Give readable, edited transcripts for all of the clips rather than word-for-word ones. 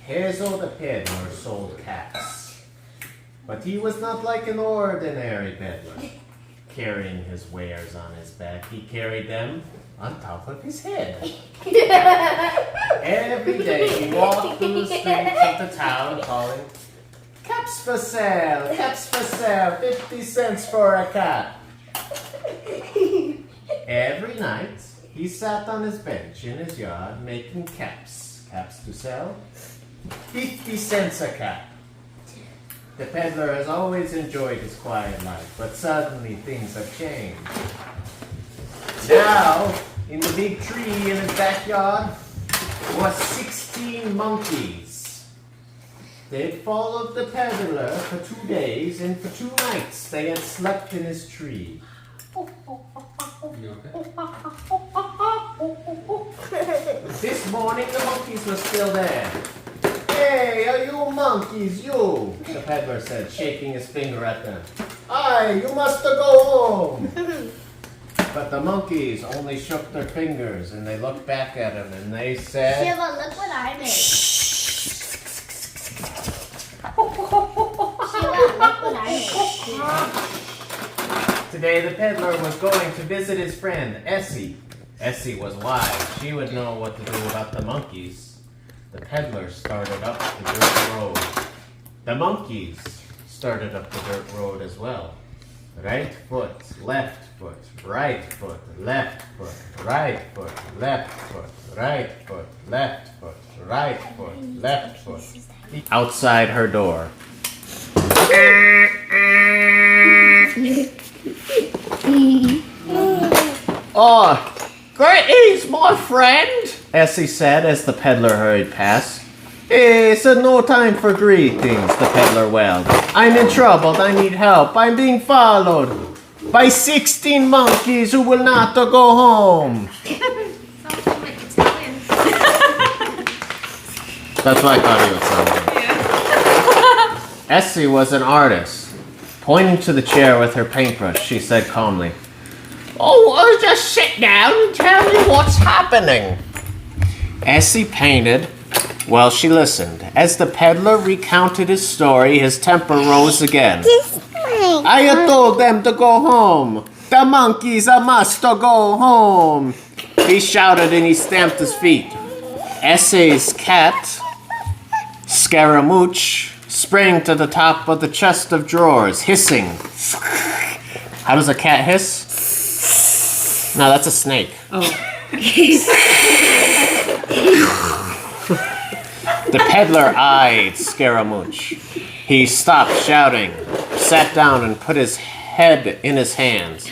Hazel the peddler sold caps, but he was not like an ordinary peddler, carrying his wares on his back. He carried them on top of his head. Every day he walked through the streets of the town calling, "Caps for sale, 50 cents for a cap." Every night he sat on his bench in his yard making caps to sell, 50 cents a cap. The peddler has always enjoyed his quiet life, but suddenly things have changed. Now, in the big tree in his backyard, were 16 monkeys. They'd followed the peddler for 2 days, and for 2 nights they had slept in his tree. You okay? This morning the monkeys were still there. "Hey, are you monkeys, you?" the peddler said, shaking his finger at them. "Aye, you must go home." But the monkeys only shook their fingers and they looked back at him and they said, Shiva, look what I made. Shiva, look what I made. Today the peddler was going to visit his friend, Essie. Essie was wise. She would know what to do about the monkeys. The peddler started up the dirt road. The monkeys started up the dirt road as well. Right foot, left foot, right foot, left foot, right foot, left foot, right foot, left foot, right foot, left foot. Outside her door. "Oh, greetings, my friend," Essie said as the peddler hurried past. "It's no time for greetings," the peddler wailed. "I'm in trouble. I need help. I'm being followed by 16 monkeys who will not go home." Sounds like Italian. That's what I thought he would sound like. Essie was an artist. Pointing to the chair with her paintbrush, she said calmly, "Oh, just sit down and tell me what's happening." Essie painted while she listened. As the peddler recounted his story, his temper rose again. "I had told them to go home. The monkeys must go home," he shouted and he stamped his feet. Essie's cat, Scaramouche, sprang to the top of the chest of drawers, hissing. How does a cat hiss? No, that's a snake. Oh. The peddler eyed Scaramouche. He stopped shouting, sat down, and put his head in his hands.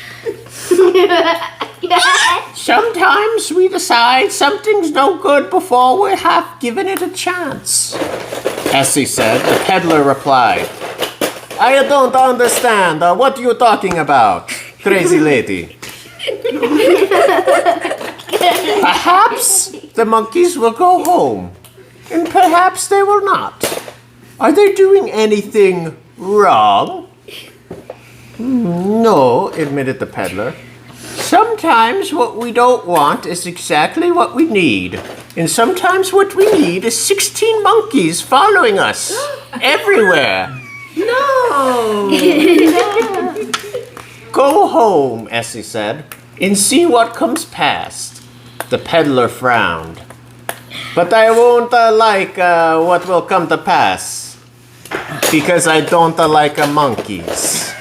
"Sometimes we decide something's no good before we have given it a chance," Essie said. The peddler replied, "I don't understand. What are you talking about, crazy lady?" "Perhaps the monkeys will go home, and perhaps they will not. Are they doing anything wrong?" "No," admitted the peddler. "Sometimes what we don't want is exactly what we need. And sometimes what we need is 16 monkeys following us everywhere." No! "Go home," Essie said, "and see what comes past." The peddler frowned. "But I won't like what will come to pass, because I don't like monkeys."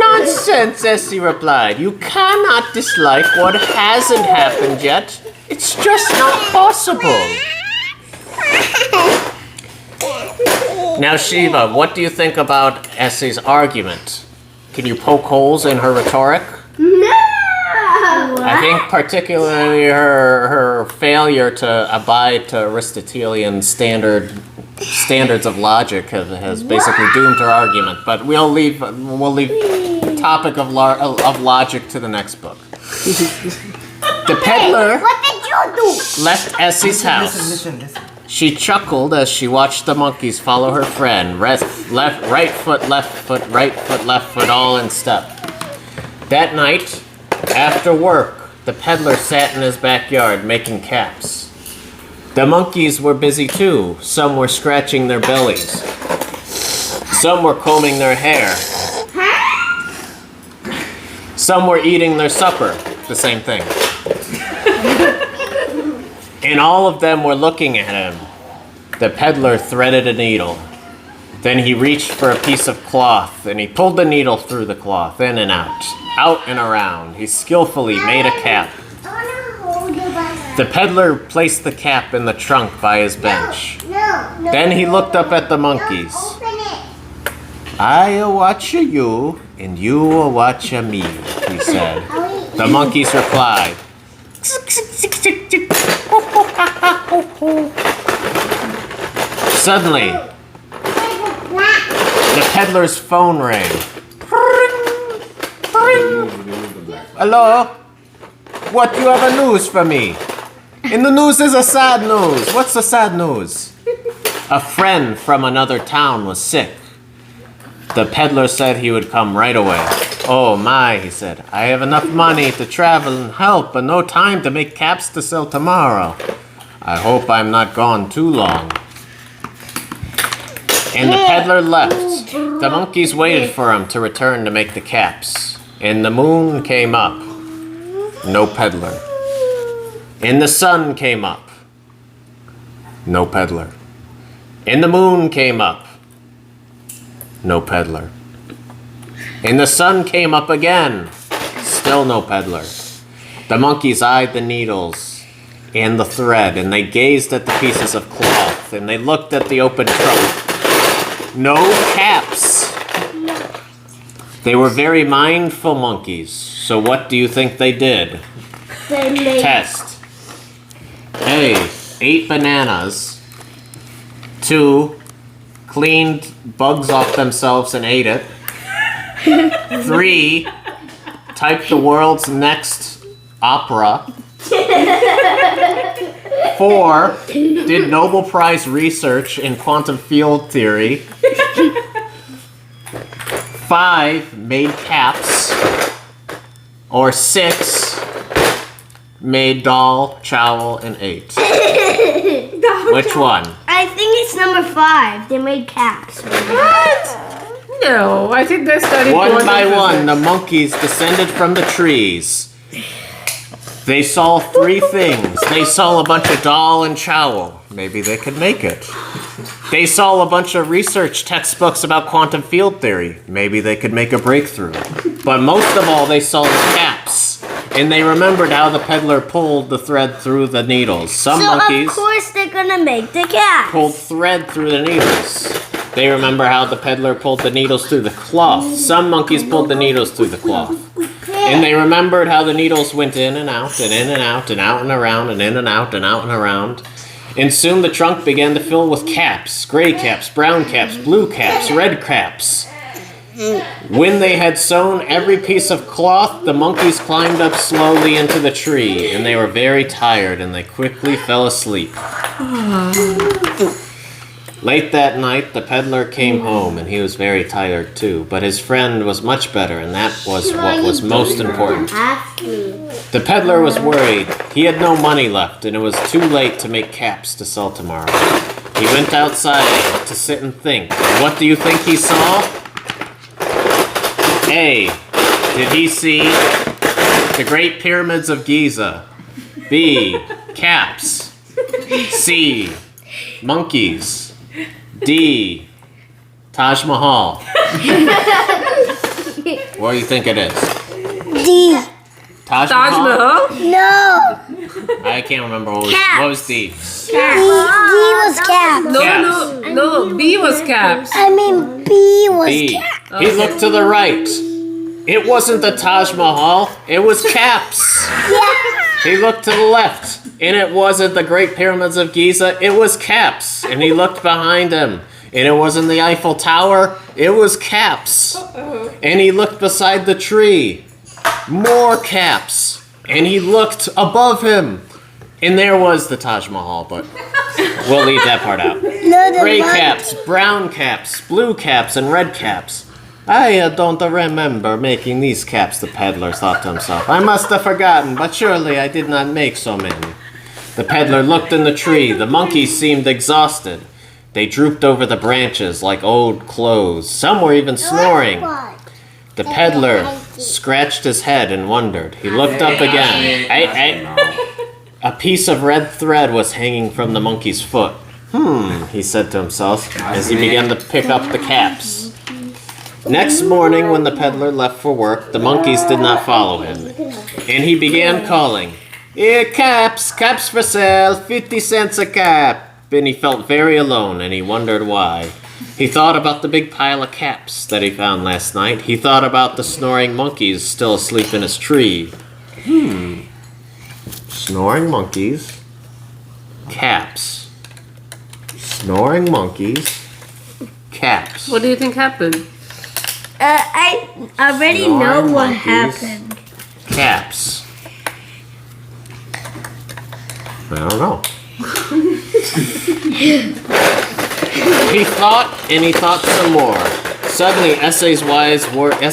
"Nonsense," Essie replied. "You cannot dislike what hasn't happened yet. It's just not possible." Now, Shiva, what do you think about Essie's argument? Can you poke holes in her rhetoric? No! I think particularly her failure to abide to Aristotelian standards of logic has basically doomed her argument. But we'll leave the topic of logic to the next book. The peddler What did you do? left Essie's house. Listen. She chuckled as she watched the monkeys follow her friend. Right foot, left foot, right foot, left foot, all in step. That night, after work, the peddler sat in his backyard making caps. The monkeys were busy too. Some were scratching their bellies. Some were combing their hair. Some were eating their supper. The same thing. And all of them were looking at him. The peddler threaded a needle. Then he reached for a piece of cloth, and he pulled the needle through the cloth, in and out and around. He skillfully made a cap. The peddler placed the cap in the trunk by his bench. Then he looked up at the monkeys. "I watch you, and you watch me," he said. The monkeys replied. Suddenly, the peddler's phone rang. "Hello? What, you have a news for me? And the news is a sad news. What's the sad news?" A friend from another town was sick. The peddler said he would come right away. "Oh my," he said, "I have enough money to travel and help, but no time to make caps to sell tomorrow. I hope I'm not gone too long." And the peddler left. The monkeys waited for him to return to make the caps. And the moon came up. No peddler. And the sun came up. No peddler. And the moon came up. No peddler. And the sun came up again. Still no peddler. The monkeys eyed the needles and the thread, and they gazed at the pieces of cloth, and they looked at the open trunk. No caps. They were very mindful monkeys. So what do you think they did? Test. A, ate bananas. 2, cleaned bugs off themselves and ate it. 3, typed the world's next opera. 4, did Nobel Prize research in quantum field theory. 5, made caps. Or 6, made doll, trowel, and ate. Which one? I think it's number 5. They made caps. What? No, I think they studied One by one, the monkeys descended from the trees. They saw 3 things. They saw a bunch of doll and trowel. Maybe they could make it. They saw a bunch of research textbooks about quantum field theory. Maybe they could make a breakthrough. But most of all, they saw the caps. And they remembered how the peddler pulled the thread through the needles. Some monkeys of course they're gonna make the caps. pulled thread through the needles. They remember how the peddler pulled the needles through the cloth. Some monkeys pulled the needles through the cloth. And they remembered how the needles went in and out and in and out and out and around and in and out and out and around. And soon the trunk began to fill with caps. Gray caps, brown caps, blue caps, red caps. When they had sewn every piece of cloth, the monkeys climbed up slowly into the tree. And they were very tired and they quickly fell asleep. Late that night, the peddler came home, and he was very tired too. But his friend was much better, and that was what was most important. The peddler was worried. He had no money left, and it was too late to make caps to sell tomorrow. He went outside to sit and think. And what do you think he saw? A, did he see the Great Pyramids of Giza? B, caps. C, monkeys. D, Taj Mahal. What do you think it is? D. Taj Taj Mahal? Mahal? No. I can't remember what was D. D was caps. No, B was caps. I mean B was B. caps. He looked to the right. It wasn't the Taj Mahal. It was caps. He looked to the left. And it wasn't the Great Pyramids of Giza. It was caps. And he looked behind him. And it wasn't the Eiffel Tower. It was caps. And he looked beside the tree. More caps. And he looked above him. And there was the Taj Mahal, but we'll leave that part out. Gray caps, brown caps, blue caps, and red caps. I don't remember making these caps, the peddler thought to himself. I must have forgotten, but surely I did not make so many. The peddler looked in the tree. The monkeys seemed exhausted. They drooped over the branches like old clothes. Some were even snoring. The peddler scratched his head and wondered. He looked up again. A piece of red thread was hanging from the monkey's foot. He said to himself as he began to pick up the caps. Next morning, when the peddler left for work, the monkeys did not follow him. And he began calling, "Here, caps for sale, 50 cents a cap." And he felt very alone, and he wondered why. He thought about the big pile of caps that he found last night. He thought about the snoring monkeys still asleep in his tree. Snoring monkeys. Caps. Snoring monkeys. Caps. What do you think happened? I already Snoring know what monkeys. happened. Caps. I don't know. He thought and he thought some more. Suddenly, Essie's wise words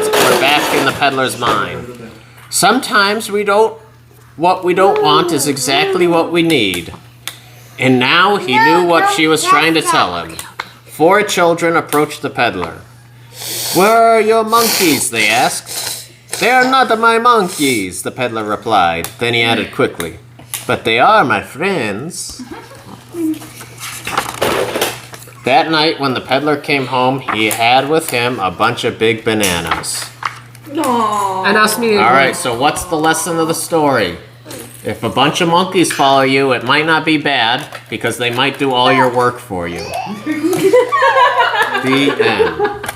were back in the peddler's mind. Sometimes what we don't want is exactly what we need. And now he knew what she was trying to tell him. 4 children approached the peddler. "Where are your monkeys?" they asked. "They are not my monkeys," the peddler replied. Then he added quickly, "But they are my friends." That night when the peddler came home, he had with him a bunch of big bananas. And ask me. All right, so what's the lesson of the story? If a bunch of monkeys follow you, it might not be bad because they might do all your work for you. The end.